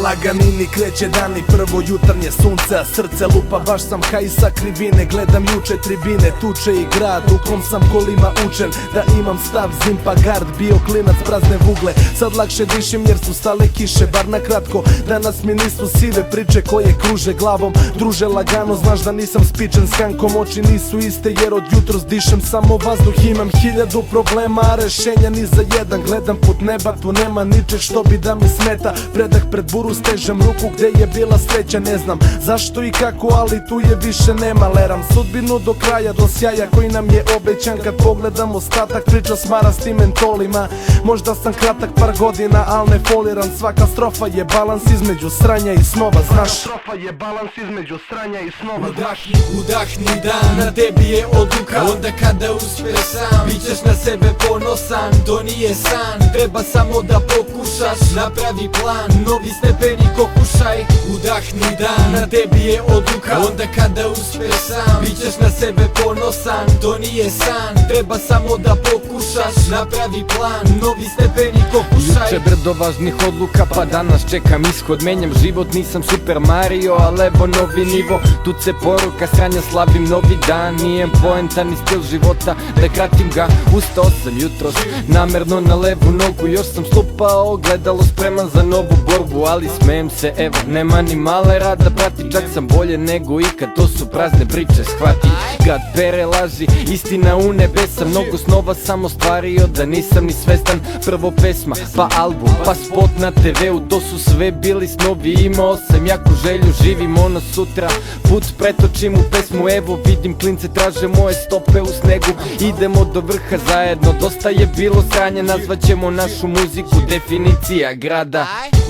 laganini kreće dan i prvo jutarnje sunce, a srce lupa, baš sam haj sa krivine. Gledam juče tribine, tuče i grad u kom sam kolima učen da imam stav zimpa gard. Bio klinac prazne vugle, sad lakše dišem jer su stale kiše, bar na kratko. Danas mi nisu sive priče koje kruže glavom. Druže lagano, znaš da nisam spičen s kankom, oči nisu iste jer od jutros dišem samo vazduh. Imam 1000 problema, a rešenja ni za jedan. Gledam put neba, tu nema ničeg što bi da mi smeta. Predah pred buru, stežem ruku gde je bila sreća. Ne znam zašto i kako, ali tu je više nema. Leram sudbinu do kraja, do sjaja koji nam je obećan. Kad pogledam ostatak, priča smara s tim mentolima. Možda sam kratak par godina, al ne foliran. Svaka strofa je balans između sranja i snova, znaš. Strofa je balans između sranja i snova. Udahni dan, na tebi je odluka. Onda kada uspeš sam, bit ćeš na sebe ponosan. To nije san, treba samo da pokušaš. Napravi plan, novi stepenik okušaj. Udahni dan, na tebi je odluka. Onda kada uspeš sam, bit ćeš na sebe ponosan. To nije san, treba samo da pokušaš. Napravi plan, novi stepenik okušaj. Juče brdo važnih odluka, pa danas čekam ishod. Menjam život, nisam Super Mario, ali evo novi nivo. Tuce poruka, sranja, slavim novi dan. Nijem poenta ni stil života, da kratim ga. Ustao sam jutros, namerno na levu nogu. Još sam slupao, gledalo spreman za novu borbu. Ali smijem se, evo, nema ni male rada prati. Čak sam bolje nego ikad, to su prazne priče, shvati. Grad pere laži, istina u nebesa. Mnogo snova sam ostvario da nisam ni svestan. Prvo pesma, pa album, pa spot na TV-u. To su sve bili snovi, imao sam jaku želju. Živim ono sutra, put pretočim u pesmu. Evo vidim klince traže moje stope u snegu. Idemo do vrha zajedno, dosta je bilo sranja. Nazvaćemo našu muziku definicija grada.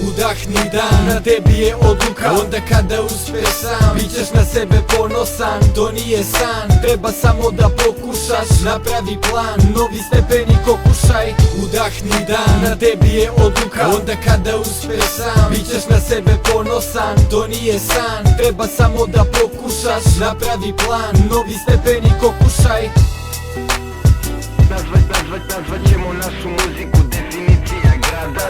Udahni dan, na tebi je odluka. Onda kada uspeš sam, bit ćeš na sebe ponosan. To nije san, treba samo da pokušaš. Napravi plan, novi stepenik okušaj. Udahni dan, na tebi je odluka. Onda kada uspeš sam, bit ćeš na sebe ponosan. To nije san, treba samo da pokušaš. Napravi plan, novi stepenik okušaj. Nazvaćemo našu muziku definicija grada.